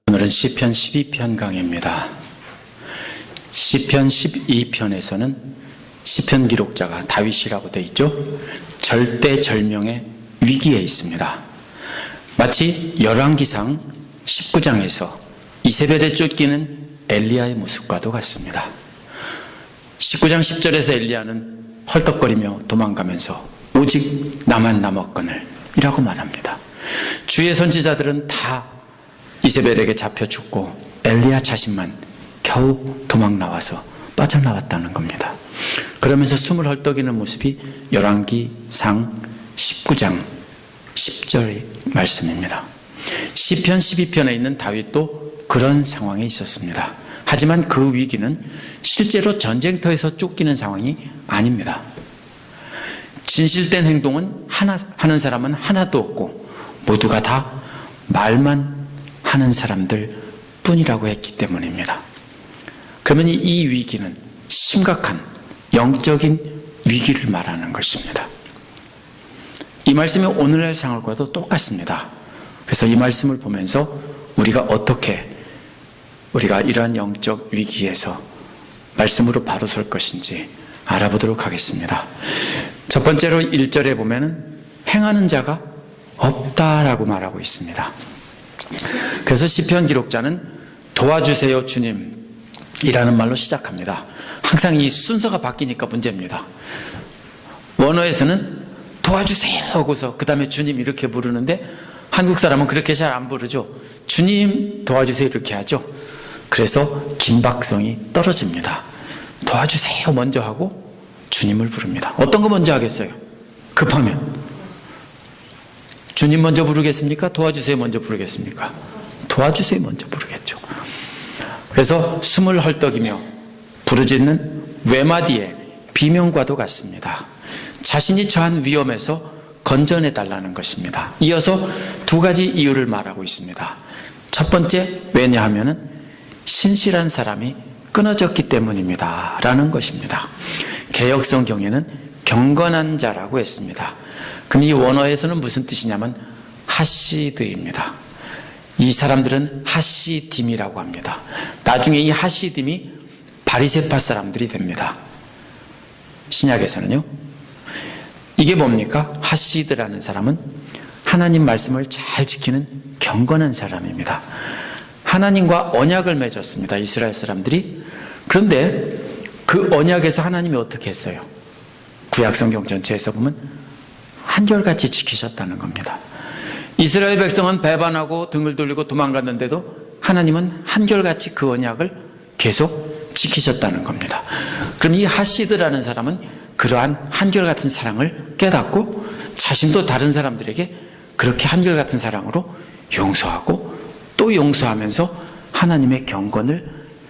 오늘은 시편 12편 강의입니다. 시편 12편에서는 시편 기록자가 다윗이라고 되어 있죠. 절대절명의 위기에 있습니다. 마치 열왕기상 19장에서 이세벨에 쫓기는 엘리야의 모습과도 같습니다. 19장 10절에서 엘리야는 헐떡거리며 도망가면서 오직 나만 남았거늘 이라고 말합니다. 주의 선지자들은 다 이세벨에게 잡혀 죽고 엘리야 자신만 겨우 도망 나와서 빠져나왔다는 겁니다. 그러면서 숨을 헐떡이는 모습이 열왕기상 19장 10절의 말씀입니다. 시편 12편에 있는 다윗도 그런 상황에 있었습니다. 하지만 그 위기는 실제로 전쟁터에서 쫓기는 상황이 아닙니다. 진실된 행동은 하는 사람은 하나도 없고 모두가 다 말만 하는 사람들 뿐이라고 했기 때문입니다. 그러면 이 위기는 심각한 영적인 위기를 말하는 것입니다. 이 말씀이 오늘날 상황과도 똑같습니다. 그래서 이 말씀을 보면서 우리가 어떻게 우리가 이러한 영적 위기에서 말씀으로 바로 설 것인지 알아보도록 하겠습니다. 첫 번째로 1절에 보면은 행하는 자가 없다라고 말하고 있습니다. 그래서 시편 기록자는 도와주세요 주님 이라는 말로 시작합니다. 항상 이 순서가 바뀌니까 문제입니다. 원어에서는 도와주세요 하고서 그 다음에 주님 이렇게 부르는데 한국 사람은 그렇게 잘 안 부르죠. 주님 도와주세요 이렇게 하죠. 그래서 긴박성이 떨어집니다. 도와주세요 먼저 하고 주님을 부릅니다. 어떤 거 먼저 하겠어요? 급하면 주님 먼저 부르겠습니까? 도와주세요 먼저 부르겠습니까? 도와주세요 먼저 부르겠죠. 그래서 숨을 헐떡이며 부르짖는 외마디의 비명과도 같습니다. 자신이 처한 위험에서 건져내달라는 것입니다. 이어서 두 가지 이유를 말하고 있습니다. 첫 번째, 왜냐하면 신실한 사람이 끊어졌기 때문입니다 라는 것입니다. 개역성경에는 경건한 자라고 했습니다. 그럼 이 원어에서는 무슨 뜻이냐면 하시드입니다. 이 사람들은 하시딤이라고 합니다. 나중에 이 하시딤이 바리새파 사람들이 됩니다. 신약에서는요. 이게 뭡니까? 하시드라는 사람은 하나님 말씀을 잘 지키는 경건한 사람입니다. 하나님과 언약을 맺었습니다. 이스라엘 사람들이. 그런데 그 언약에서 하나님이 어떻게 했어요? 구약성경 전체에서 보면 한결같이 지키셨다는 겁니다. 이스라엘 백성은 배반하고 등을 돌리고 도망갔는데도 하나님은 한결같이 그 언약을 계속 지키셨다는 겁니다. 그럼 이 하시드라는 사람은 그러한 한결같은 사랑을 깨닫고 자신도 다른 사람들에게 그렇게 한결같은 사랑으로 용서하고 또 용서하면서 하나님의 경건을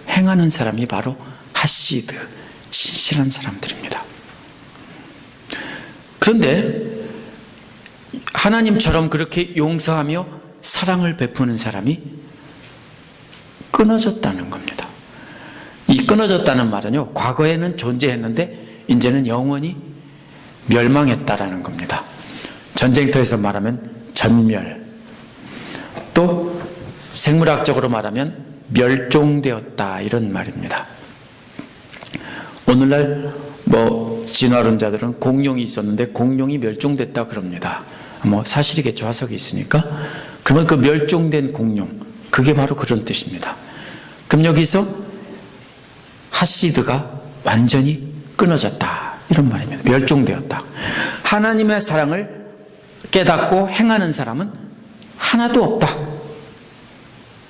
행하는 사람이 바로 하시드, 신실한 사람들입니다. 그런데 하나님처럼 그렇게 용서하며 사랑을 베푸는 사람이 끊어졌다는 겁니다. 이 끊어졌다는 말은요, 과거에는 존재했는데 이제는 영원히 멸망했다라는 겁니다. 전쟁터에서 말하면 전멸, 또 생물학적으로 말하면 멸종되었다 이런 말입니다. 오늘날 진화론자들은 공룡이 있었는데 공룡이 멸종됐다 그럽니다. 사실이겠죠. 화석이 있으니까. 그러면 그 멸종된 공룡, 그게 바로 그런 뜻입니다. 그럼 여기서 하시드가 완전히 끊어졌다 이런 말입니다. 멸종되었다. 하나님의 사랑을 깨닫고 행하는 사람은 하나도 없다.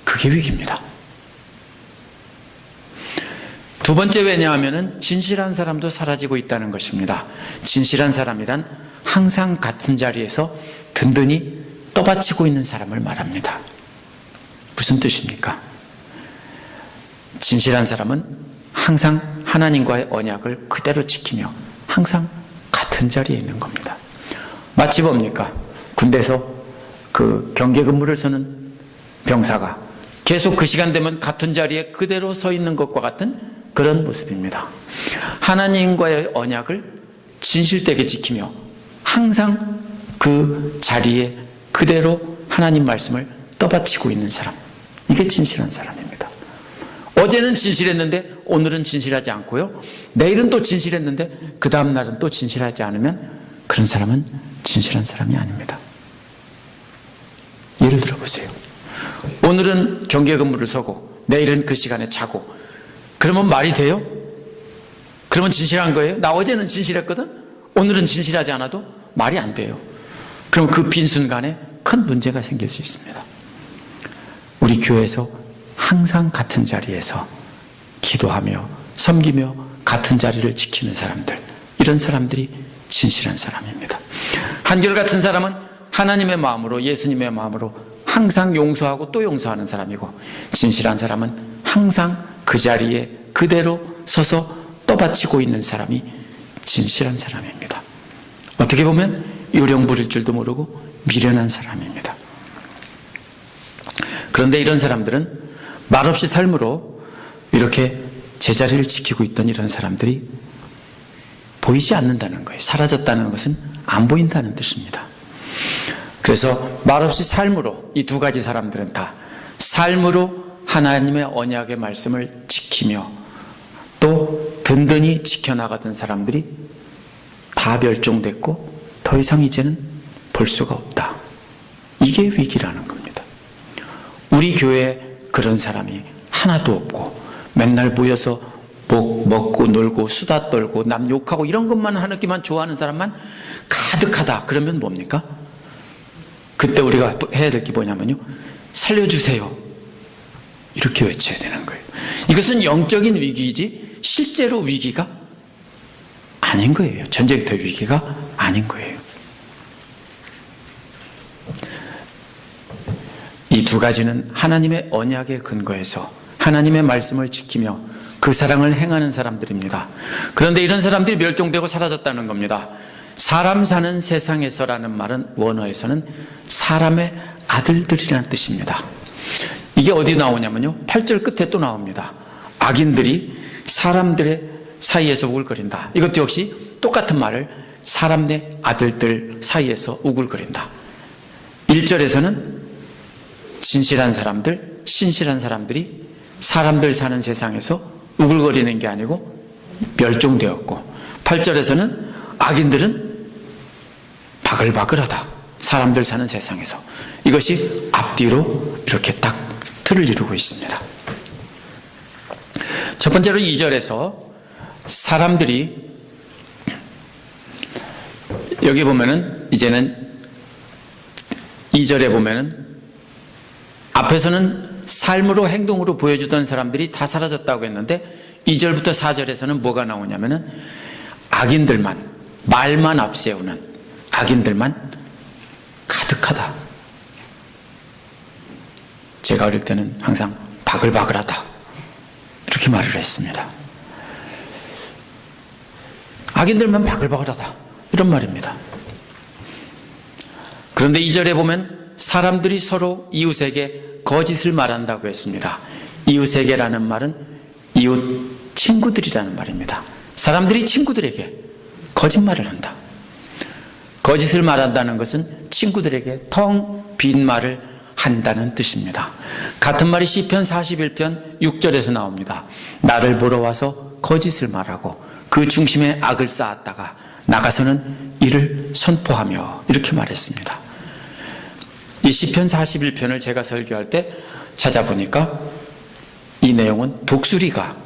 그게 위기입니다. 두 번째 왜냐하면 진실한 사람도 사라지고 있다는 것입니다. 진실한 사람이란 항상 같은 자리에서 든든히 떠받치고 있는 사람을 말합니다. 무슨 뜻입니까? 진실한 사람은 항상 하나님과의 언약을 그대로 지키며 항상 같은 자리에 있는 겁니다. 마치 뭡니까? 군대에서 그 경계 근무를 서는 병사가 계속 그 시간 되면 같은 자리에 그대로 서 있는 것과 같은 그런 모습입니다. 하나님과의 언약을 진실되게 지키며 항상 그 자리에 그대로 하나님 말씀을 떠받치고 있는 사람, 이게 진실한 사람입니다. 어제는 진실했는데 오늘은 진실하지 않고요. 내일은 또 진실했는데 그 다음 날은 또 진실하지 않으면 그런 사람은 진실한 사람이 아닙니다. 예를 들어 보세요. 오늘은 경계 근무를 서고 내일은 그 시간에 자고, 그러면 말이 돼요? 그러면 진실한 거예요? 나 어제는 진실했거든? 오늘은 진실하지 않아도 말이 안 돼요. 그럼 그 빈 순간에 큰 문제가 생길 수 있습니다. 우리 교회에서 항상 같은 자리에서 기도하며 섬기며 같은 자리를 지키는 사람들, 이런 사람들이 진실한 사람입니다. 한결같은 사람은 하나님의 마음으로, 예수님의 마음으로 항상 용서하고 또 용서하는 사람이고, 진실한 사람은 항상 그 자리에 그대로 서서 떠받치고 있는 사람이 진실한 사람입니다. 어떻게 보면 요령 부릴 줄도 모르고 미련한 사람입니다. 그런데 이런 사람들은 말없이 삶으로 이렇게 제자리를 지키고 있던 이런 사람들이 보이지 않는다는 거예요. 사라졌다는 것은 안 보인다는 뜻입니다. 그래서 말없이 삶으로, 이 두 가지 사람들은 다 삶으로 하나님의 언약의 말씀을 지키며 또 든든히 지켜나가던 사람들이 다 멸종됐고 더 이상 이제는 볼 수가 없다. 이게 위기라는 겁니다. 우리 교회에 그런 사람이 하나도 없고 맨날 모여서 먹고 놀고 수다 떨고 남 욕하고 이런 것만 하기만 좋아하는 사람만 가득하다. 그러면 뭡니까? 그때 우리가 해야 될 게 뭐냐면요, 살려주세요, 이렇게 외쳐야 되는 거예요. 이것은 영적인 위기이지 실제로 위기가 아닌 거예요. 전쟁터 위기가 아닌 거예요. 이 두 가지는 하나님의 언약에 근거해서 하나님의 말씀을 지키며 그 사랑을 행하는 사람들입니다. 그런데 이런 사람들이 멸종되고 사라졌다는 겁니다. 사람 사는 세상에서라는 말은 원어에서는 사람의 아들들이라는 뜻입니다. 이게 어디 나오냐면요, 8절 끝에 또 나옵니다. 악인들이 사람들의 사이에서 우글거린다. 이것도 역시 똑같은 말을 사람의 아들들 사이에서 우글거린다. 1절에서는 진실한 사람들, 신실한 사람들이 사람들 사는 세상에서 우글거리는 게 아니고 멸종되었고, 8절에서는 악인들은 바글바글하다. 사람들 사는 세상에서. 이것이 앞뒤로 이렇게 딱 틀을 이루고 있습니다. 첫 번째로 2절에서 사람들이, 여기 보면은 이제는 2절에 보면은 앞에서는 삶으로 행동으로 보여주던 사람들이 다 사라졌다고 했는데 2절부터 4절에서는 뭐가 나오냐면은 악인들만, 말만 앞세우는 악인들만 가득하다. 제가 어릴 때는 항상 바글바글하다 이렇게 말을 했습니다. 악인들만 바글바글하다 이런 말입니다. 그런데 2절에 보면 사람들이 서로 이웃에게 거짓을 말한다고 했습니다. 이웃에게라는 말은 이웃 친구들이라는 말입니다. 사람들이 친구들에게 거짓말을 한다. 거짓을 말한다는 것은 친구들에게 텅 빈 말을 한다는 뜻입니다. 같은 말이 시편 41편 6절에서 나옵니다. 나를 보러 와서 거짓을 말하고 그 중심에 악을 쌓았다가 나가서는 이를 선포하며, 이렇게 말했습니다. 이 시편 41편을 제가 설교할 때 찾아보니까 이 내용은 독수리가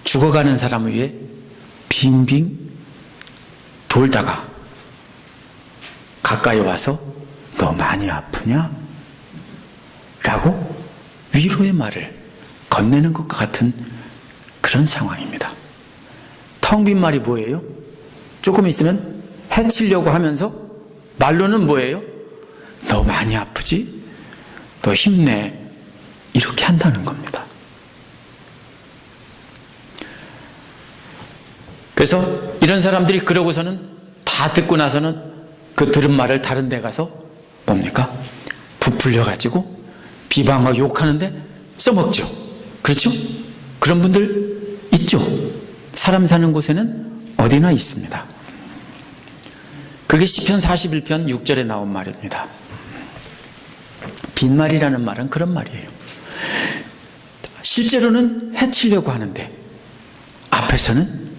죽어가는 사람 위에 빙빙 돌다가 가까이 와서 너 많이 아프냐? 라고 위로의 말을 건네는 것과 같은 그런 상황입니다. 텅 빈 말이 뭐예요? 조금 있으면 해치려고 하면서 말로는 뭐예요? 너 많이 아프지? 너 힘내. 이렇게 한다는 겁니다. 그래서 이런 사람들이 그러고서는 다 듣고 나서는 그 들은 말을 다른 데 가서 뭡니까? 부풀려가지고 비방하고 욕하는데 써먹죠. 그렇죠? 그런 분들 있죠. 사람 사는 곳에는 어디나 있습니다. 그게 시편 41편 6절에 나온 말입니다. 빈말이라는 말은 그런 말이에요. 실제로는 해치려고 하는데 앞에서는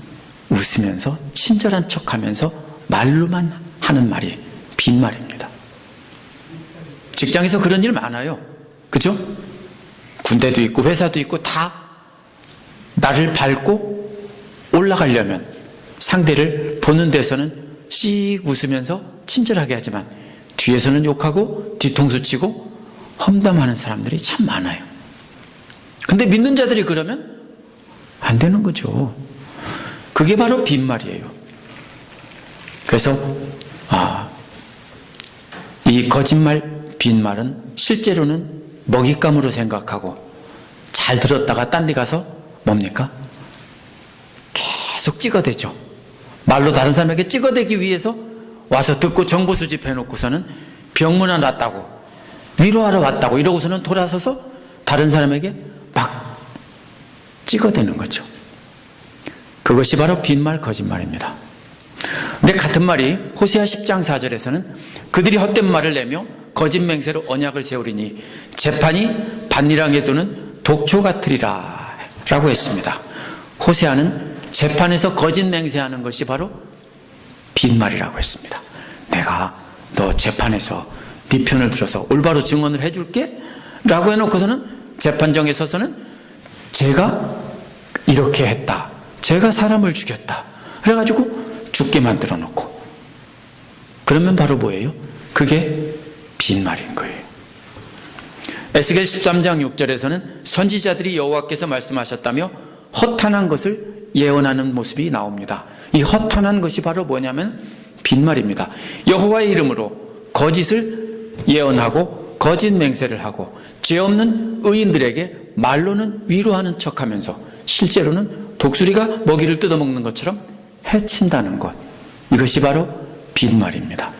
웃으면서 친절한 척하면서 말로만 하는 말이 빈말입니다. 직장에서 그런 일 많아요. 그죠? 군대도 있고 회사도 있고 다 나를 밟고 올라가려면 상대를 보는 데서는 씩 웃으면서 친절하게 하지만 뒤에서는 욕하고 뒤통수 치고 험담하는 사람들이 참 많아요. 근데 믿는 자들이 그러면 안 되는 거죠. 그게 바로 빈말이에요. 그래서 이 거짓말 빈말은 실제로는 먹잇감으로 생각하고 잘 들었다가 딴 데 가서 뭡니까? 계속 찍어대죠. 말로 다른 사람에게 찍어대기 위해서 와서 듣고 정보 수집해놓고서는 병문안 왔다고 위로하러 왔다고 이러고서는 돌아서서 다른 사람에게 막 찍어대는 거죠. 그것이 바로 빈말 거짓말입니다. 근데 같은 말이 호세아 10장 4절에서는 그들이 헛된 말을 내며 거짓 맹세로 언약을 세우리니 재판이 반일하게 두는 독초 같으리라 라고 했습니다. 호세아는 재판에서 거짓 맹세하는 것이 바로 빈말이라고 했습니다. 내가 너 재판에서 네 편을 들어서 올바로 증언을 해줄게 라고 해놓고서는 재판정에 서서는 제가 이렇게 했다, 제가 사람을 죽였다 그래가지고 죽게 만들어 놓고, 그러면 바로 뭐예요? 그게 빈말인 거예요. 에스겔 13장 6절에서는 선지자들이 여호와께서 말씀하셨다며 허탄한 것을 예언하는 모습이 나옵니다. 이 허탄한 것이 바로 뭐냐면 빈말입니다. 여호와의 이름으로 거짓을 예언하고 거짓 맹세를 하고 죄 없는 의인들에게 말로는 위로하는 척하면서 실제로는 독수리가 먹이를 뜯어먹는 것처럼 해친다는 것, 이것이 바로 빈말입니다.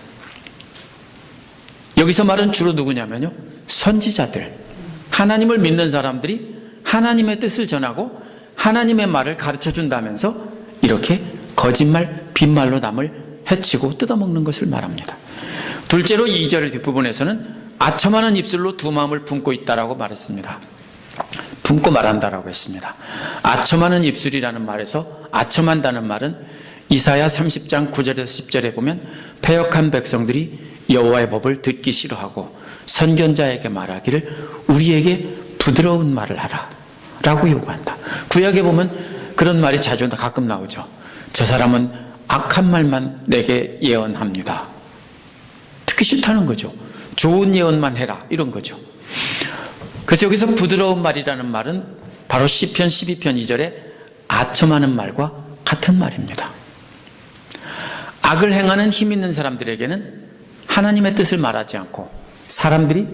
여기서 말은 주로 누구냐면요, 선지자들, 하나님을 믿는 사람들이 하나님의 뜻을 전하고 하나님의 말을 가르쳐준다면서 이렇게 거짓말, 빈말로 남을 해치고 뜯어먹는 것을 말합니다. 둘째로 2절 뒷부분에서는 아첨하는 입술로 두 마음을 품고 있다라고 말했습니다. 품고 말한다라고 했습니다. 아첨하는 입술이라는 말에서 아첨한다는 말은 이사야 30장 9절에서 10절에 보면 패역한 백성들이 여호와의 법을 듣기 싫어하고 선견자에게 말하기를 우리에게 부드러운 말을 하라 라고 요구한다. 구약에 보면 그런 말이 자주 가끔 나오죠. 저 사람은 악한 말만 내게 예언합니다. 듣기 싫다는 거죠. 좋은 예언만 해라 이런 거죠. 그래서 여기서 부드러운 말이라는 말은 바로 시편 12편 2절에 아첨하는 말과 같은 말입니다. 악을 행하는 힘 있는 사람들에게는 하나님의 뜻을 말하지 않고 사람들이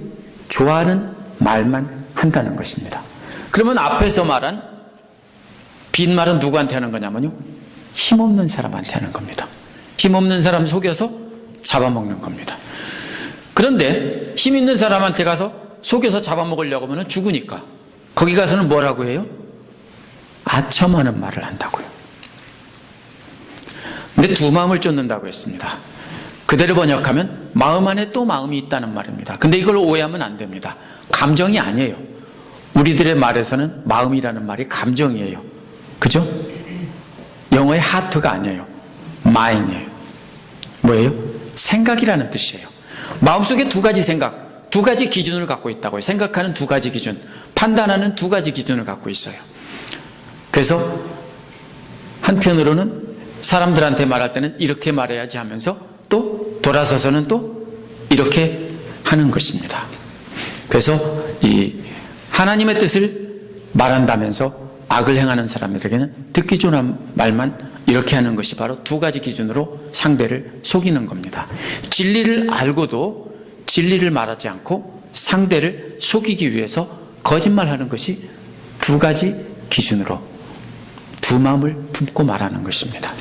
좋아하는 말만 한다는 것입니다. 그러면 앞에서 말한 빈말은 누구한테 하는 거냐면요, 힘없는 사람한테 하는 겁니다. 힘없는 사람 속여서 잡아먹는 겁니다. 그런데 힘 있는 사람한테 가서 속여서 잡아먹으려고 하면 죽으니까 거기 가서는 뭐라고 해요? 아첨하는 말을 한다고요. 근데 두 마음을 쫓는다고 했습니다. 그대로 번역하면 마음 안에 또 마음이 있다는 말입니다. 근데 이걸 오해하면 안 됩니다. 감정이 아니에요. 우리들의 말에서는 마음이라는 말이 감정이에요. 그죠? 영어의 하트가 아니에요. mind이에요. 뭐예요? 생각이라는 뜻이에요. 마음속에 두 가지 생각, 두 가지 기준을 갖고 있다고요. 생각하는 두 가지 기준, 판단하는 두 가지 기준을 갖고 있어요. 그래서 한편으로는 사람들한테 말할 때는 이렇게 말해야지 하면서 또 돌아서서는 또 이렇게 하는 것입니다. 그래서 이 하나님의 뜻을 말한다면서 악을 행하는 사람들에게는 듣기 좋은 말만 이렇게 하는 것이 바로 두 가지 기준으로 상대를 속이는 겁니다. 진리를 알고도 진리를 말하지 않고 상대를 속이기 위해서 거짓말하는 것이 두 가지 기준으로 두 마음을 품고 말하는 것입니다.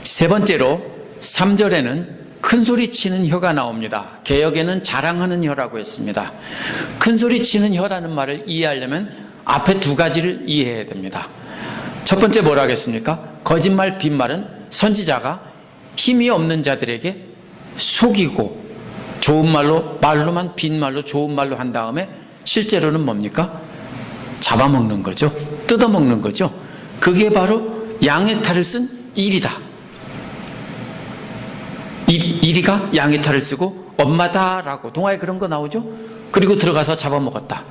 세 번째로 3절에는 큰 소리 치는 혀가 나옵니다. 개역에는 자랑하는 혀라고 했습니다. 큰 소리 치는 혀라는 말을 이해하려면 앞에 두 가지를 이해해야 됩니다. 첫 번째 뭐라 하겠습니까? 거짓말, 빈말은 선지자가 힘이 없는 자들에게 속이고 좋은 말로만 빈말로 좋은 말로 한 다음에 실제로는 뭡니까? 잡아먹는 거죠. 뜯어먹는 거죠. 그게 바로 양의 탈을 쓴 일이다. 이리가 양의 탈을 쓰고 엄마다라고 동화에 그런 거 나오죠. 그리고 들어가서 잡아먹었다.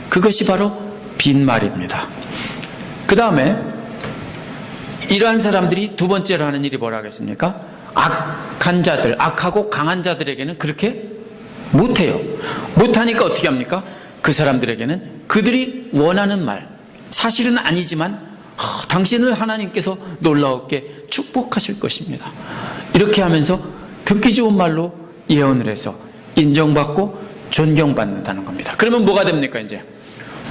그것이 바로 빈말입니다. 그 다음에 이러한 사람들이 두 번째로 하는 일이 뭐라 하겠습니까? 악한 자들, 악하고 강한 자들에게는 그렇게 못해요. 못하니까 어떻게 합니까? 그 사람들에게는 그들이 원하는 말, 사실은 아니지만 당신을 하나님께서 놀라웠게 축복하실 것입니다. 이렇게 하면서 듣기 좋은 말로 예언을 해서 인정받고 존경받는다는 겁니다. 그러면 뭐가 됩니까? 이제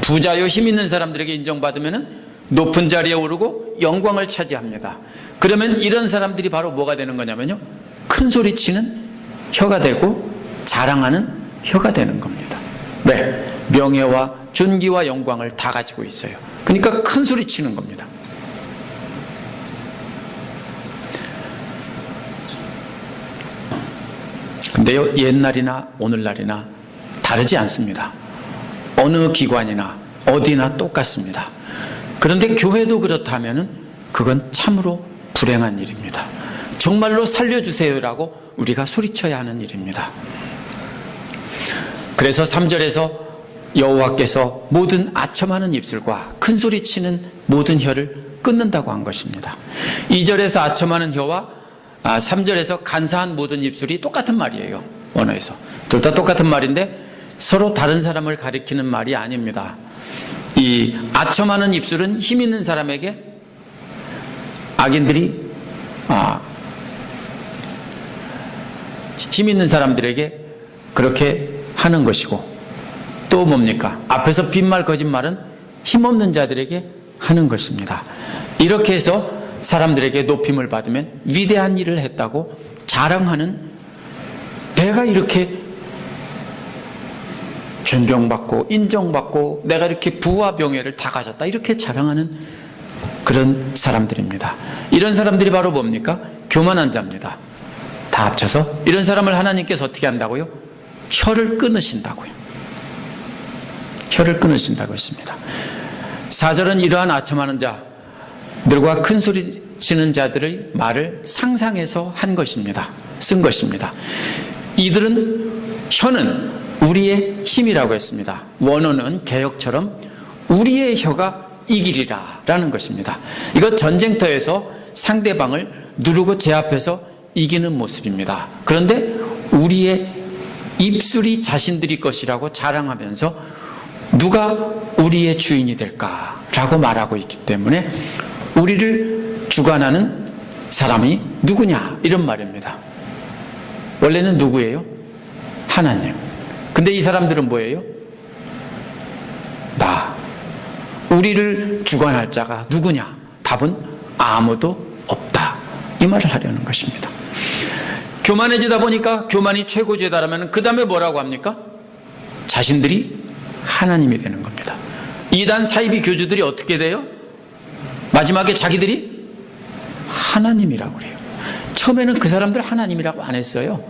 부자요 힘 있는 사람들에게 인정받으면 높은 자리에 오르고 영광을 차지합니다. 그러면 이런 사람들이 바로 뭐가 되는 거냐면요, 큰 소리 치는 혀가 되고 자랑하는 혀가 되는 겁니다. 네, 명예와 존귀와 영광을 다 가지고 있어요. 그러니까 큰 소리 치는 겁니다. 근데요, 옛날이나 오늘날이나 다르지 않습니다. 어느 기관이나 어디나 똑같습니다. 그런데 교회도 그렇다면 그건 참으로 불행한 일입니다. 정말로 살려주세요라고 우리가 소리쳐야 하는 일입니다. 그래서 3절에서 여호와께서 모든 아첨하는 입술과 큰 소리치는 모든 혀를 끊는다고 한 것입니다. 2절에서 아첨하는 혀와 3절에서 간사한 모든 입술이 똑같은 말이에요. 원어에서 둘 다 똑같은 말인데 서로 다른 사람을 가리키는 말이 아닙니다. 이 아첨하는 입술은 힘 있는 사람에게 악인들이 힘 있는 사람들에게 그렇게 하는 것이고, 또 뭡니까? 앞에서 빈말 거짓말은 힘없는 자들에게 하는 것입니다. 이렇게 해서 사람들에게 높임을 받으면 위대한 일을 했다고 자랑하는, 내가 이렇게 존경받고 인정받고 내가 이렇게 부와 명예를 다 가졌다, 이렇게 자랑하는 그런 사람들입니다. 이런 사람들이 바로 뭡니까? 교만한 자입니다. 다 합쳐서 이런 사람을 하나님께서 어떻게 한다고요? 혀를 끊으신다고요. 혀를 끊으신다고 했습니다. 4절은 이러한 아첨하는 자들과 큰 소리 치는 자들의 말을 상상해서 한 것입니다. 쓴 것입니다. 이들은 혀는 우리의 힘이라고 했습니다. 원어는 개혁처럼 우리의 혀가 이기리라 라는 것입니다. 이거 전쟁터에서 상대방을 누르고 제압해서 이기는 모습입니다. 그런데 우리의 입술이 자신들이 것이라고 자랑하면서 누가 우리의 주인이 될까라고 말하고 있기 때문에 우리를 주관하는 사람이 누구냐, 이런 말입니다. 원래는 누구예요? 하나님. 근데 이 사람들은 뭐예요? 나. 우리를 주관할 자가 누구냐? 답은 아무도 없다. 이 말을 하려는 것입니다. 교만해지다 보니까 교만이 최고죄다라면 그 다음에 뭐라고 합니까? 자신들이 하나님이 되는 겁니다. 이단 사이비 교주들이 어떻게 돼요? 마지막에 자기들이 하나님이라고 그래요. 처음에는 그 사람들 하나님이라고 안 했어요.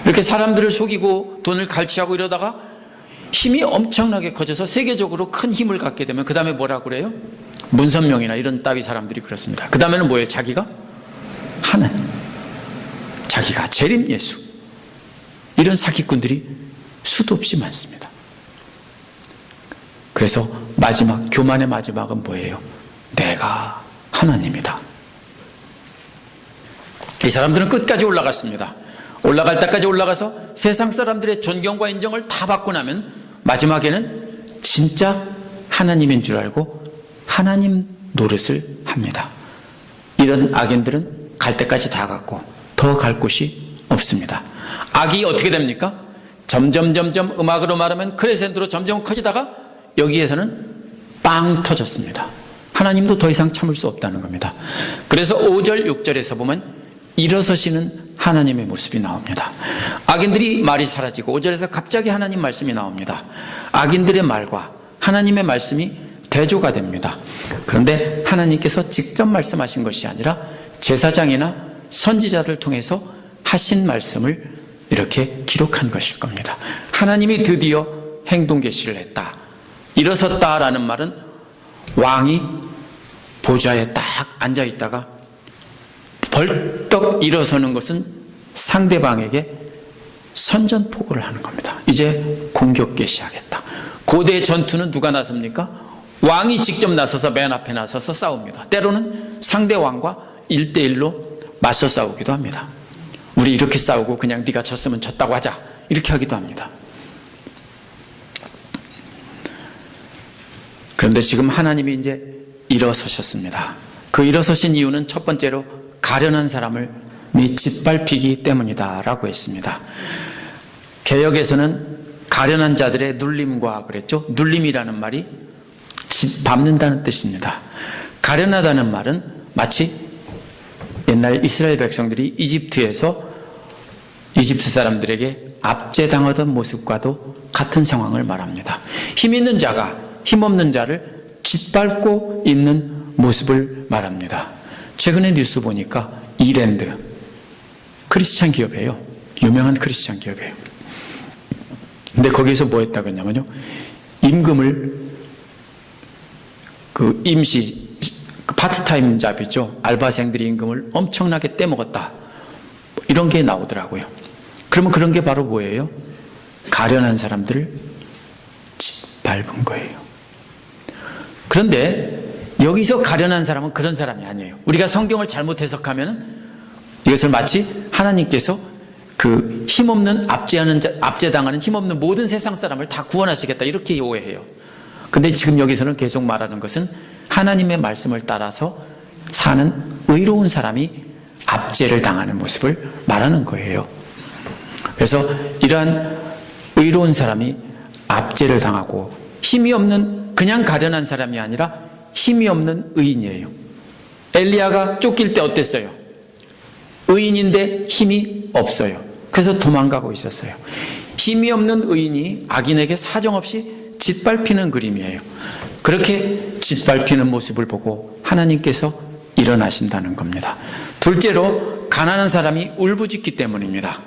이렇게 사람들을 속이고 돈을 갈취하고 이러다가 힘이 엄청나게 커져서 세계적으로 큰 힘을 갖게 되면 그 다음에 뭐라고 그래요? 문선명이나 이런 따위 사람들이 그렇습니다. 그 다음에는 뭐예요? 자기가 하나님, 자기가 재림 예수, 이런 사기꾼들이 수도 없이 많습니다. 그래서 마지막, 교만의 마지막은 뭐예요? 내가 하나님이다. 이 사람들은 끝까지 올라갔습니다. 올라갈 때까지 올라가서 세상 사람들의 존경과 인정을 다 받고 나면 마지막에는 진짜 하나님인 줄 알고 하나님 노릇을 합니다. 이런 악인들은 갈 때까지 다 갔고 더 갈 곳이 없습니다. 악이 어떻게 됩니까? 점점 음악으로 말하면 크레센도로 점점 커지다가 여기에서는 빵 터졌습니다. 하나님도 더 이상 참을 수 없다는 겁니다. 그래서 5절 6절에서 보면 일어서시는 하나님의 모습이 나옵니다. 악인들이 말이 사라지고 5절에서 갑자기 하나님 말씀이 나옵니다. 악인들의 말과 하나님의 말씀이 대조가 됩니다. 그런데 하나님께서 직접 말씀하신 것이 아니라 제사장이나 선지자를 통해서 하신 말씀을 이렇게 기록한 것일 겁니다. 하나님이 드디어 행동 계시를 했다. 일어섰다라는 말은 왕이 보좌에 딱 앉아 있다가 벌떡 일어서는 것은 상대방에게 선전포고를 하는 겁니다. 이제 공격 개시하겠다. 고대 전투는 누가 나섭니까? 왕이 직접 나서서 맨 앞에 나서서 싸웁니다. 때로는 상대 왕과 1대1로 맞서 싸우기도 합니다. 우리 이렇게 싸우고 그냥 네가 졌으면 졌다고 하자, 이렇게 하기도 합니다. 그런데 지금 하나님이 이제 일어서셨습니다. 그 일어서신 이유는 첫 번째로 가련한 사람을 짓밟히기 때문이다 라고 했습니다. 개역에서는 가련한 자들의 눌림과 그랬죠. 눌림이라는 말이 짓밟는다는 뜻입니다. 가련하다는 말은 마치 옛날 이스라엘 백성들이 이집트에서 이집트 사람들에게 압제당하던 모습과도 같은 상황을 말합니다. 힘 있는 자가 힘없는 자를 짓밟고 있는 모습을 말합니다. 최근에 뉴스 보니까 이랜드, 크리스찬 기업이에요. 유명한 크리스찬 기업이에요. 근데 거기에서 뭐 했다고 했냐면요, 임금을 임시 파트타임 잡이죠. 알바생들이 임금을 엄청나게 떼먹었다, 이런 게 나오더라고요. 그러면 그런 게 바로 뭐예요? 가련한 사람들을 짓밟은 거예요. 그런데 여기서 가련한 사람은 그런 사람이 아니에요. 우리가 성경을 잘못 해석하면 이것을 마치 하나님께서 그 힘없는 압제당하는 힘없는 모든 세상 사람을 다 구원하시겠다, 이렇게 오해해요. 근데 지금 여기서는 계속 말하는 것은 하나님의 말씀을 따라서 사는 의로운 사람이 압제를 당하는 모습을 말하는 거예요. 그래서 이러한 의로운 사람이 압제를 당하고 힘이 없는 그냥 가련한 사람이 아니라 힘이 없는 의인이에요. 엘리야가 쫓길 때 어땠어요? 의인인데 힘이 없어요. 그래서 도망가고 있었어요. 힘이 없는 의인이 악인에게 사정없이 짓밟히는 그림이에요. 그렇게 짓밟히는 모습을 보고 하나님께서 일어나신다는 겁니다. 둘째로 가난한 사람이 울부짖기 때문입니다.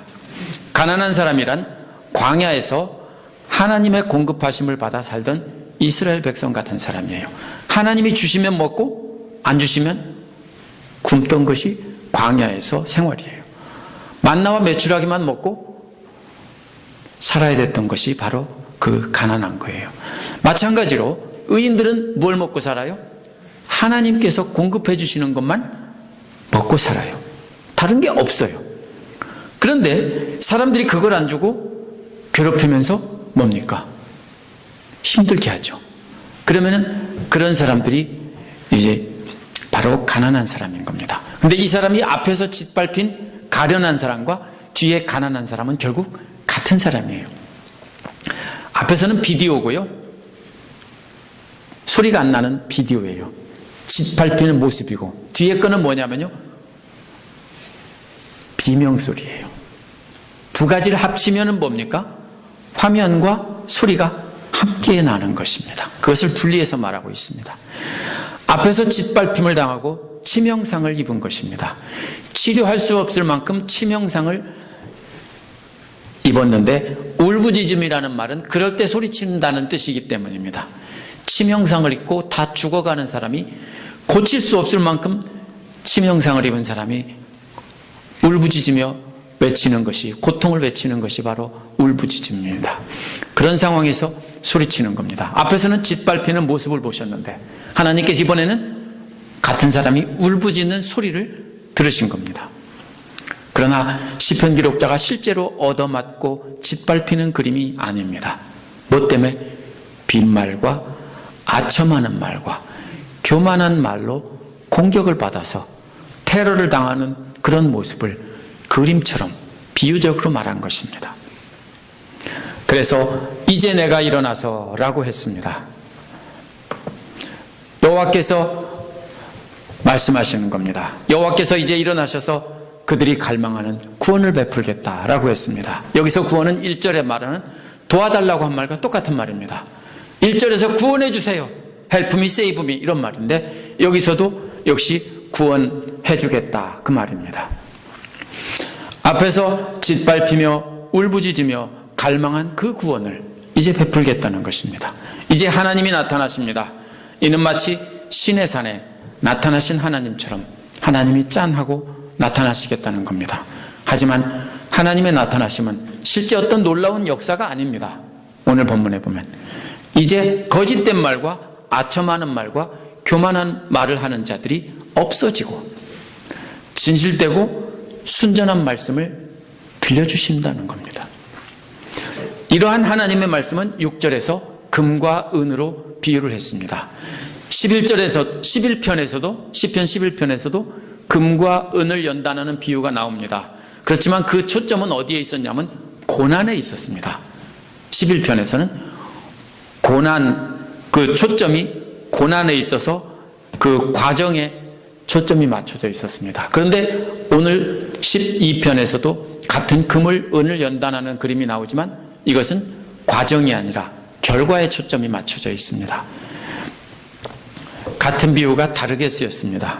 가난한 사람이란 광야에서 하나님의 공급하심을 받아 살던 이스라엘 백성 같은 사람이에요. 하나님이 주시면 먹고 안 주시면 굶던 것이 광야에서 생활이에요. 만나와 메추라기만 먹고 살아야 됐던 것이 바로 그 가난한 거예요. 마찬가지로 의인들은 뭘 먹고 살아요? 하나님께서 공급해 주시는 것만 먹고 살아요. 다른 게 없어요. 그런데 사람들이 그걸 안 주고 괴롭히면서 뭡니까? 힘들게 하죠. 그러면은 그런 사람들이 이제 바로 가난한 사람인 겁니다. 근데 이 사람이 앞에서 짓밟힌 가련한 사람과 뒤에 가난한 사람은 결국 같은 사람이에요. 앞에서는 비디오고요, 소리가 안 나는 비디오예요. 짓밟히는 모습이고, 뒤에 거는 뭐냐면요, 비명소리예요. 두 가지를 합치면은 뭡니까? 화면과 소리가 함께 나는 것입니다. 그것을 분리해서 말하고 있습니다. 앞에서 짓밟힘을 당하고 치명상을 입은 것입니다. 치료할 수 없을 만큼 치명상을 입었는데, 울부짖음이라는 말은 그럴 때 소리친다는 뜻이기 때문입니다. 치명상을 입고 다 죽어가는 사람이, 고칠 수 없을 만큼 치명상을 입은 사람이 울부짖으며 외치는 것이, 고통을 외치는 것이 바로 울부짖음입니다. 그런 상황에서 소리치는 겁니다. 앞에서는 짓밟히는 모습을 보셨는데 하나님께서 이번에는 같은 사람이 울부짖는 소리를 들으신 겁니다. 그러나 시편 기록자가 실제로 얻어맞고 짓밟히는 그림이 아닙니다. 뭐 때문에? 빈말과 아첨하는 말과 교만한 말로 공격을 받아서 테러를 당하는 그런 모습을 그림처럼 비유적으로 말한 것입니다. 그래서 이제 내가 일어나서 라고 했습니다. 여호와께서 말씀하시는 겁니다. 여호와께서 이제 일어나셔서 그들이 갈망하는 구원을 베풀겠다라고 했습니다. 여기서 구원은 1절에 말하는 도와달라고 한 말과 똑같은 말입니다. 1절에서 구원해 주세요, help me, save me, 이런 말인데 여기서도 역시 구원해 주겠다, 그 말입니다. 앞에서 짓밟히며 울부짖으며 갈망한 그 구원을 이제 베풀겠다는 것입니다. 이제 하나님이 나타나십니다. 이는 마치 신의 산에 나타나신 하나님처럼 하나님이 짠하고 나타나시겠다는 겁니다. 하지만 하나님의 나타나심은 실제 어떤 놀라운 역사가 아닙니다. 오늘 본문에 보면 이제 거짓된 말과 아첨하는 말과 교만한 말을 하는 자들이 없어지고 진실되고 순전한 말씀을 들려주신다는 겁니다. 이러한 하나님의 말씀은 6절에서 금과 은으로 비유를 했습니다. 11편에서도 시편 11편에서도 금과 은을 연단하는 비유가 나옵니다. 그렇지만 그 초점은 어디에 있었냐면 고난에 있었습니다. 11편에서는 고난, 그 초점이 고난에 있어서 그 과정에 초점이 맞춰져 있었습니다. 그런데 오늘 12편에서도 같은 금을 은을 연단하는 그림이 나오지만 이것은 과정이 아니라 결과에 초점이 맞춰져 있습니다. 같은 비유가 다르게 쓰였습니다.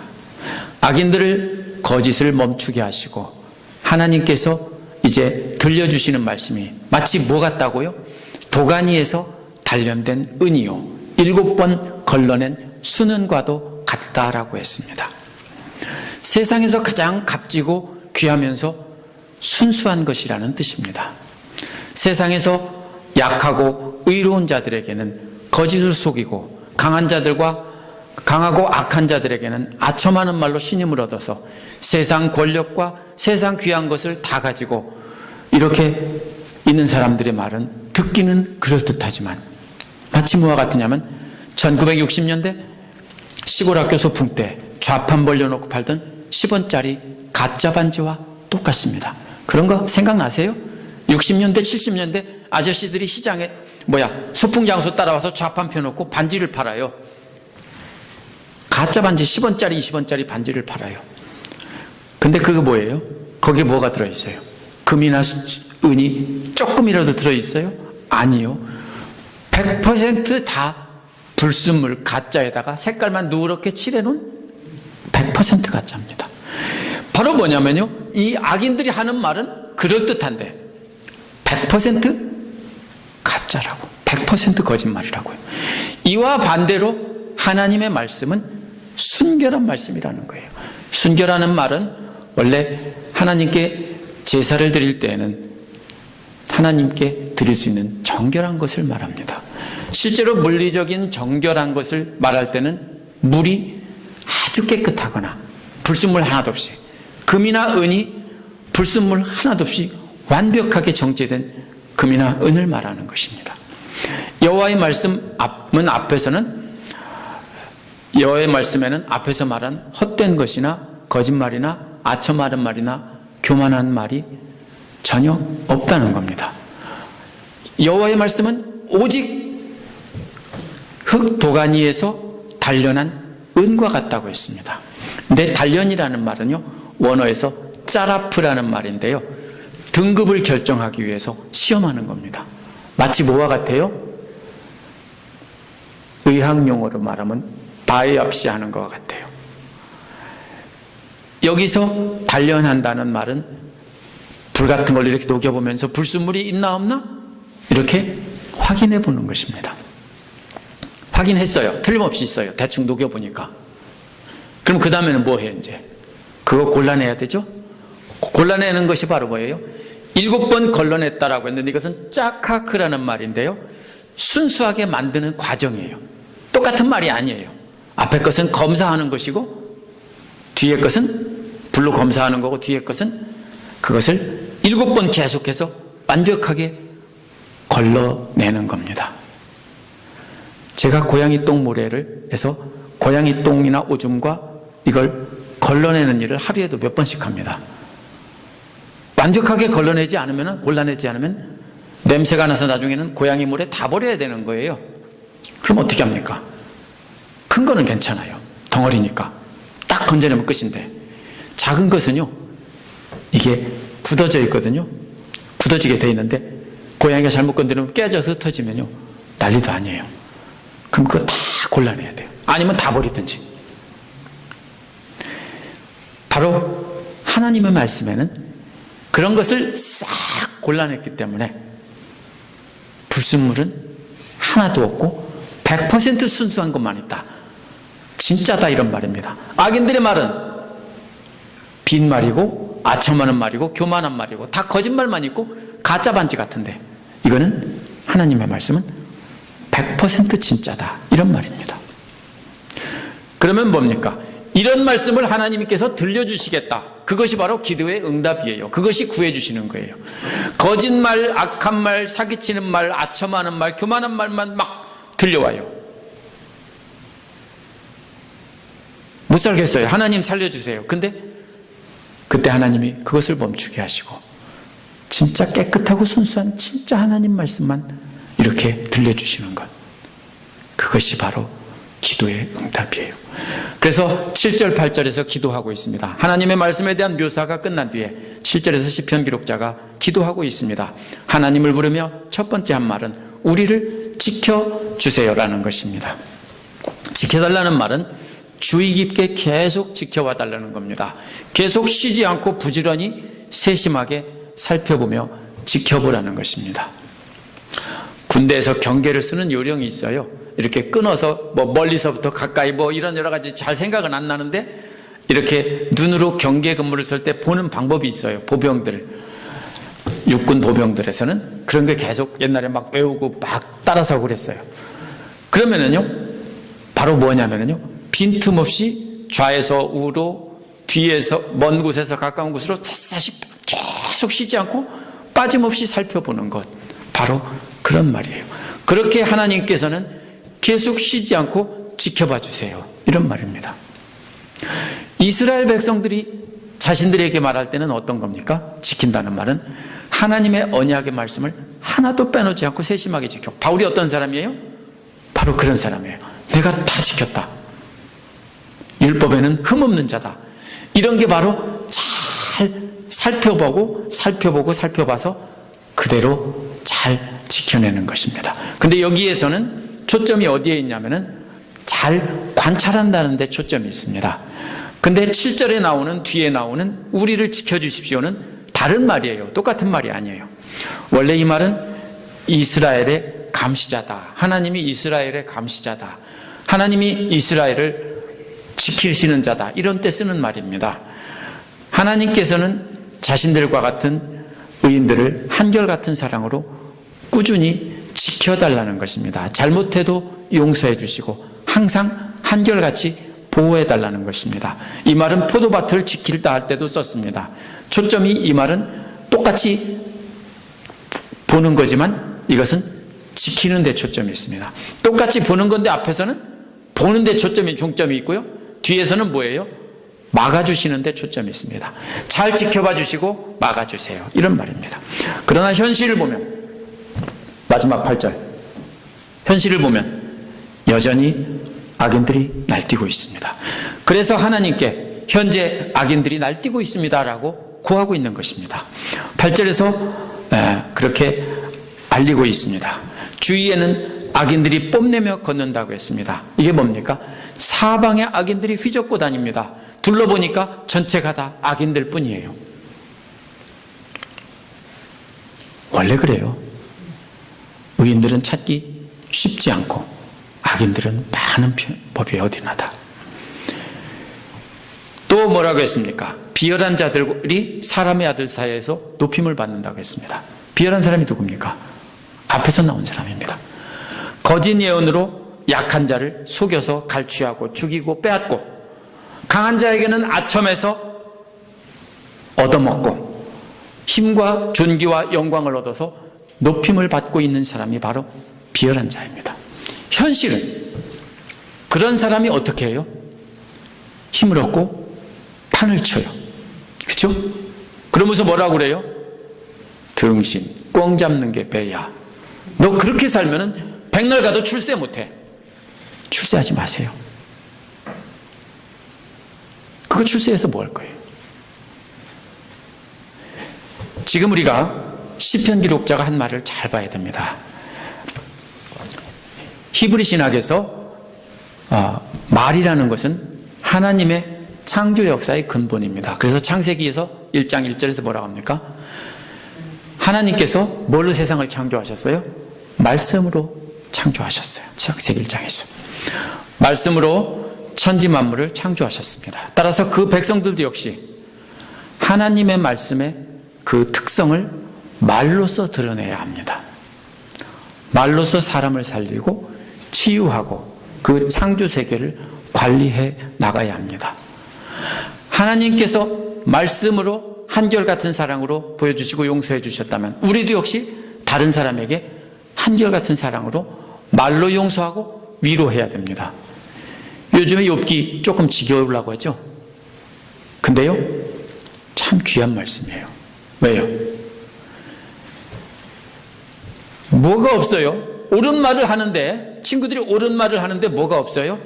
악인들을 거짓을 멈추게 하시고 하나님께서 이제 들려주시는 말씀이 마치 뭐 같다고요? 도가니에서 단련된 은이요 7번 걸러낸 순은과도 같다라고 했습니다. 세상에서 가장 값지고 귀하면서 순수한 것이라는 뜻입니다. 세상에서 약하고 의로운 자들에게는 거짓을 속이고 강하고 악한 자들에게는 아첨하는 말로 신임을 얻어서 세상 권력과 세상 귀한 것을 다 가지고 이렇게 있는 사람들의 말은 듣기는 그럴듯하지만 마치 뭐와 같으냐면 1960년대 시골 학교 소풍 때 좌판 벌려놓고 팔던 10원짜리 가짜 반지와 똑같습니다. 그런 거 생각나세요? 60년대 70년대 아저씨들이 시장에 소풍 장소 따라와서 좌판 펴놓고 반지를 팔아요. 가짜 반지 10원짜리 20원짜리 반지를 팔아요. 근데 그거 뭐예요? 거기에 뭐가 들어있어요? 금이나 은이 조금이라도 들어있어요? 아니요. 100% 다 불순물 가짜에다가 색깔만 누렇게 칠해놓은 100% 가짜입니다. 바로 뭐냐면요, 이 악인들이 하는 말은 그럴듯한데 100% 가짜라고, 100% 거짓말이라고요. 이와 반대로 하나님의 말씀은 순결한 말씀이라는 거예요. 순결하는 말은 원래 하나님께 제사를 드릴 때에는 하나님께 드릴 수 있는 정결한 것을 말합니다. 실제로 물리적인 정결한 것을 말할 때는 물이 아주 깨끗하거나 불순물 하나도 없이, 금이나 은이 불순물 하나도 없이 완벽하게 정제된 금이나 은을 말하는 것입니다. 여호와의 말씀에는 앞에서 말한 헛된 것이나 거짓말이나 아첨하는 말이나 교만한 말이 전혀 없다는 겁니다. 여호와의 말씀은 오직 흙 도가니에서 단련한 은과 같다고 했습니다. 근데 단련이라는 말은요, 원어에서 짜라프라는 말인데요, 등급을 결정하기 위해서 시험하는 겁니다. 마치 뭐와 같아요? 의학 용어로 말하면 바이옵시 하는 것과 같아요. 여기서 단련한다는 말은 불 같은 걸 이렇게 녹여보면서 불순물이 있나 없나 이렇게 확인해 보는 것입니다. 확인했어요. 틀림없이 있어요. 대충 녹여보니까. 그럼 그 다음에는 뭐 해요? 이제 그거 골라내야 되죠. 골라내는 것이 바로 뭐예요? 7번 걸러냈다라고 했는데 이것은 짜카크라는 말인데요, 순수하게 만드는 과정이에요. 똑같은 말이 아니에요. 앞에 것은 검사하는 것이고 뒤에 것은 불로 검사하는 거고 뒤에 것은 그것을 7번 계속해서 완벽하게 걸러내는 겁니다. 제가 고양이 똥 모래를 해서 고양이 똥이나 오줌과 이걸 걸러내는 일을 하루에도 몇 번씩 합니다. 완벽하게 걸러내지 않으면, 골라내지 않으면 냄새가 나서 나중에는 고양이 물에 다 버려야 되는 거예요. 그럼 어떻게 합니까? 큰 거는 괜찮아요. 덩어리니까 딱 건져내면 끝인데 작은 것은요, 이게 굳어져 있거든요. 굳어지게 돼 있는데 고양이가 잘못 건드리면 깨져서 흩어지면요 난리도 아니에요. 그럼 그거 다 골라내야 돼요. 아니면 다 버리든지. 바로 하나님의 말씀에는 그런 것을 싹 곤란했기 때문에 불순물은 하나도 없고 100% 순수한 것만 있다. 진짜다 이런 말입니다. 악인들의 말은 빈말이고 아첨하는 말이고 교만한 말이고 다 거짓말만 있고 가짜 반지 같은데 이거는 하나님의 말씀은 100% 진짜다 이런 말입니다. 그러면 뭡니까? 이런 말씀을 하나님께서 들려주시겠다. 그것이 바로 기도의 응답이에요. 그것이 구해주시는 거예요. 거짓말, 악한 말, 사기치는 말, 아첨하는 말, 교만한 말만 막 들려와요. 못 살겠어요. 하나님 살려주세요. 근데 그때 하나님이 그것을 멈추게 하시고 진짜 깨끗하고 순수한 진짜 하나님 말씀만 이렇게 들려주시는 것. 그것이 바로 기도의 응답이에요. 그래서 7절 8절에서 기도하고 있습니다. 하나님의 말씀에 대한 묘사가 끝난 뒤에 7절에서 시편 기록자가 기도하고 있습니다. 하나님을 부르며 첫 번째 한 말은 우리를 지켜주세요라는 것입니다. 지켜달라는 말은 주의 깊게 계속 지켜와 달라는 겁니다. 계속 쉬지 않고 부지런히 세심하게 살펴보며 지켜보라는 것입니다. 군대에서 경계를 쓰는 요령이 있어요. 이렇게 끊어서 멀리서부터 가까이 이런 여러 가지 잘 생각은 안 나는데 이렇게 눈으로 경계 근무를 설 때 보는 방법이 있어요. 보병들, 육군 보병들에서는 그런 게 계속 옛날에 막 외우고 막 따라서 그랬어요. 그러면은요, 바로 뭐냐면은요, 빈틈없이 좌에서 우로, 뒤에서 먼 곳에서 가까운 곳으로 샅샅이 계속 쉬지 않고 빠짐없이 살펴보는 것, 바로 그런 말이에요. 그렇게 하나님께서는 계속 쉬지 않고 지켜봐 주세요. 이런 말입니다. 이스라엘 백성들이 자신들에게 말할 때는 어떤 겁니까? 지킨다는 말은 하나님의 언약의 말씀을 하나도 빼놓지 않고 세심하게 지켜. 바울이 어떤 사람이에요? 바로 그런 사람이에요. 내가 다 지켰다. 율법에는 흠없는 자다. 이런 게 바로 잘 살펴봐서 그대로 잘 지켜내는 것입니다. 근데 여기에서는 초점이 어디에 있냐면은 잘 관찰한다는 데 초점이 있습니다. 근데 7절에 나오는 뒤에 나오는 우리를 지켜주십시오는 다른 말이에요. 똑같은 말이 아니에요. 원래 이 말은 이스라엘의 감시자다. 하나님이 이스라엘의 감시자다. 하나님이 이스라엘을 지키시는 자다. 이런 때 쓰는 말입니다. 하나님께서는 자신들과 같은 의인들을 한결같은 사랑으로 꾸준히 지켜달라는 것입니다. 잘못해도 용서해 주시고 항상 한결같이 보호해 달라는 것입니다. 이 말은 포도밭을 지킬다 할 때도 썼습니다. 초점이 이 말은 똑같이 보는 거지만 이것은 지키는 데 초점이 있습니다. 똑같이 보는 건데 앞에서는 보는 데 초점이 중점이 있고요. 뒤에서는 뭐예요? 막아주시는 데 초점이 있습니다. 잘 지켜봐 주시고 막아주세요. 이런 말입니다. 그러나 현실을 보면 마지막 8절 현실을 보면 여전히 악인들이 날뛰고 있습니다. 그래서 하나님께 현재 악인들이 날뛰고 있습니다 라고 고하고 있는 것입니다. 8절에서 그렇게 알리고 있습니다. 주위에는 악인들이 뽐내며 걷는다고 했습니다. 이게 뭡니까? 사방에 악인들이 휘젓고 다닙니다. 둘러보니까 전체가 다 악인들 뿐이에요. 원래 그래요. 의인들은 찾기 쉽지 않고 악인들은 많은 법이 어디나다. 또 뭐라고 했습니까? 비열한 자들이 사람의 아들 사이에서 높임을 받는다고 했습니다. 비열한 사람이 누굽니까? 앞에서 나온 사람입니다. 거짓 예언으로 약한 자를 속여서 갈취하고 죽이고 빼앗고 강한 자에게는 아첨해서 얻어먹고 힘과 존귀와 영광을 얻어서 높임을 받고 있는 사람이 바로 비열한 자입니다. 현실은 그런 사람이 어떻게 해요? 힘을 얻고 판을 쳐요. 그렇죠? 그러면서 뭐라고 그래요? 등신, 꽝 잡는 게 배야. 너 그렇게 살면은 백날 가도 출세 못해. 출세하지 마세요. 그거 출세해서 뭐 할 거예요? 지금 우리가 시편 기록자가 한 말을 잘 봐야 됩니다. 히브리 신학에서 말이라는 것은 하나님의 창조 역사의 근본입니다. 그래서 창세기에서 1장 1절에서 뭐라고 합니까? 하나님께서 뭘로 세상을 창조하셨어요? 말씀으로 창조하셨어요. 창세기 1장에서. 말씀으로 천지 만물을 창조하셨습니다. 따라서 그 백성들도 역시 하나님의 말씀의 그 특성을 말로써 드러내야 합니다. 말로써 사람을 살리고 치유하고 그 창조 세계를 관리해 나가야 합니다. 하나님께서 말씀으로 한결같은 사랑으로 보여주시고 용서해 주셨다면 우리도 역시 다른 사람에게 한결같은 사랑으로 말로 용서하고 위로해야 됩니다. 요즘에 욥기 조금 지겨우려고 하죠. 근데요, 참 귀한 말씀이에요. 왜요? 뭐가 없어요? 옳은 말을 하는데, 친구들이 옳은 말을 하는데 뭐가 없어요?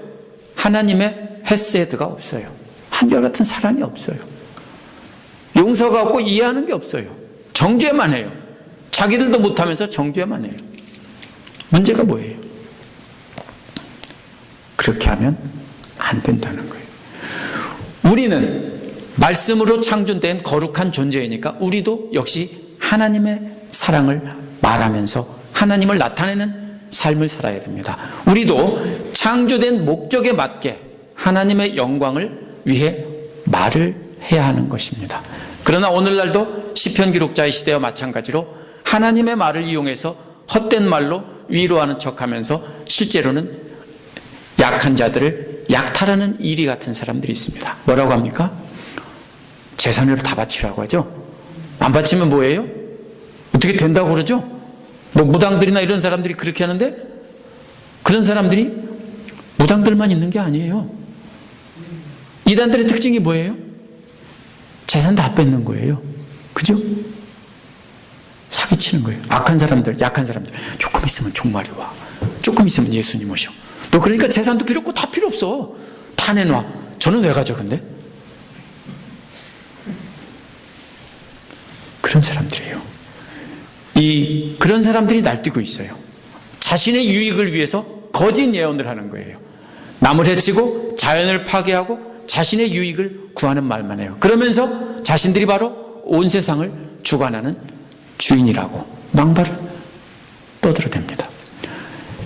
하나님의 헤세드가 없어요. 한결같은 사랑이 없어요. 용서가 없고 이해하는 게 없어요. 정죄만 해요. 자기들도 못하면서 정죄만 해요. 문제가 뭐예요? 그렇게 하면 안 된다는 거예요. 우리는 말씀으로 창조된 거룩한 존재이니까 우리도 역시 하나님의 사랑을 말하면서 하나님을 나타내는 삶을 살아야 됩니다. 우리도 창조된 목적에 맞게 하나님의 영광을 위해 말을 해야 하는 것입니다. 그러나 오늘날도 시편 기록자의 시대와 마찬가지로 하나님의 말을 이용해서 헛된 말로 위로하는 척하면서 실제로는 약한 자들을 약탈하는 이리 같은 사람들이 있습니다. 뭐라고 합니까? 재산을 다 바치라고 하죠. 안 바치면 뭐예요? 어떻게 된다고 그러죠? 뭐 무당들이나 이런 사람들이 그렇게 하는데 그런 사람들이 무당들만 있는 게 아니에요. 이단들의 특징이 뭐예요? 재산 다 뺏는 거예요. 그죠? 사기치는 거예요. 악한 사람들, 약한 사람들. 조금 있으면 종말이 와. 조금 있으면 예수님 오셔. 너 그러니까 재산도 필요 없고 다 필요 없어. 다 내놔. 저는 왜 가져 근데? 그런 사람들이에요. 그런 사람들이 날뛰고 있어요. 자신의 유익을 위해서 거짓 예언을 하는 거예요. 남을 해치고 자연을 파괴하고 자신의 유익을 구하는 말만 해요. 그러면서 자신들이 바로 온 세상을 주관하는 주인이라고 망발을 떠들어댑니다.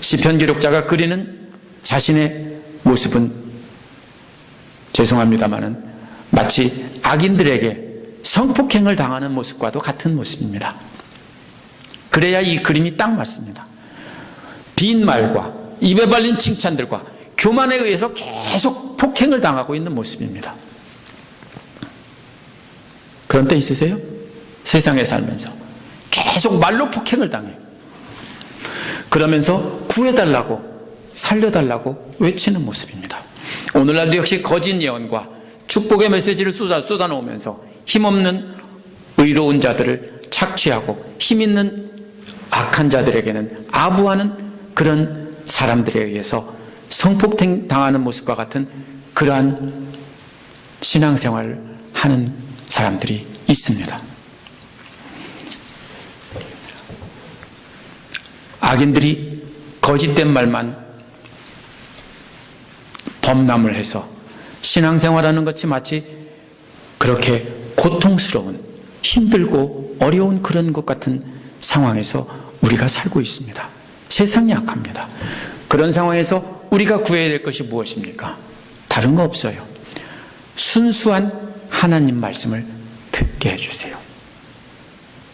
시편 기록자가 그리는 자신의 모습은 죄송합니다마는 마치 악인들에게 성폭행을 당하는 모습과도 같은 모습입니다. 그래야 이 그림이 딱 맞습니다. 빈말과 입에 발린 칭찬들과 교만에 의해서 계속 폭행을 당하고 있는 모습입니다. 그런 때 있으세요? 세상에 살면서 계속 말로 폭행을 당해요. 그러면서 구해달라고 살려달라고 외치는 모습입니다. 오늘날도 역시 거짓 예언과 축복의 메시지를 쏟아놓으면서 힘없는 의로운 자들을 착취하고 힘있는 악한 자들에게는 아부하는 그런 사람들에 의해서 성폭행 당하는 모습과 같은 그러한 신앙생활을 하는 사람들이 있습니다. 악인들이 거짓된 말만 범람을 해서 신앙생활하는 것이 마치 그렇게 고통스러운 힘들고 어려운 그런 것 같은 상황에서 우리가 살고 있습니다. 세상이 약합니다. 그런 상황에서 우리가 구해야 될 것이 무엇입니까? 다른 거 없어요. 순수한 하나님 말씀을 듣게 해주세요.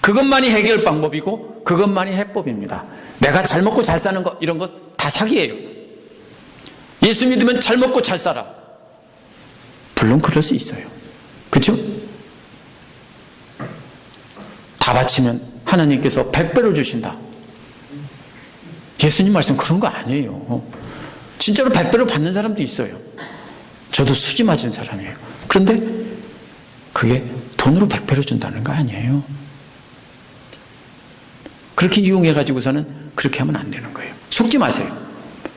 그것만이 해결 방법이고 그것만이 해법입니다. 내가 잘 먹고 잘 사는 거 이런 거 다 사기예요. 예수 믿으면 잘 먹고 잘 살아. 물론 그럴 수 있어요. 그렇죠? 다 바치면 하나님께서 100배로 주신다. 예수님 말씀 그런 거 아니에요. 진짜로 100배로 받는 사람도 있어요. 저도 수지 맞은 사람이에요. 그런데 그게 돈으로 100배로 준다는 거 아니에요. 그렇게 이용해가지고서는 그렇게 하면 안 되는 거예요. 속지 마세요.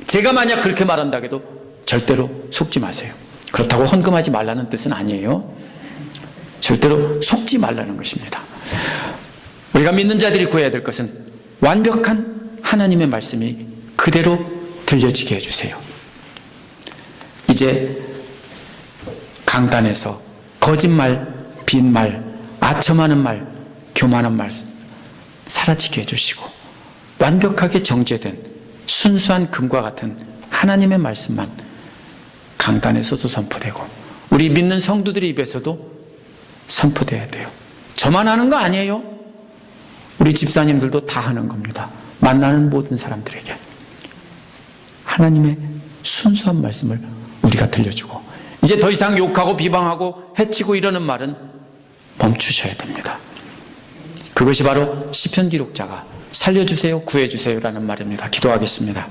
제가 만약 그렇게 말한다 해도 절대로 속지 마세요. 그렇다고 헌금하지 말라는 뜻은 아니에요. 절대로 속지 말라는 것입니다. 우리가 믿는 자들이 구해야 될 것은 완벽한 하나님의 말씀이 그대로 들려지게 해주세요. 이제 강단에서 거짓말, 빈말, 아첨하는 말, 교만한 말 사라지게 해주시고 완벽하게 정제된 순수한 금과 같은 하나님의 말씀만 강단에서도 선포되고 우리 믿는 성도들의 입에서도 선포돼야 돼요. 저만 하는 거 아니에요. 우리 집사님들도 다 하는 겁니다. 만나는 모든 사람들에게 하나님의 순수한 말씀을 우리가 들려주고 이제 더 이상 욕하고 비방하고 해치고 이러는 말은 멈추셔야 됩니다. 그것이 바로 시편 기록자가 살려주세요, 구해주세요라는 말입니다. 기도하겠습니다.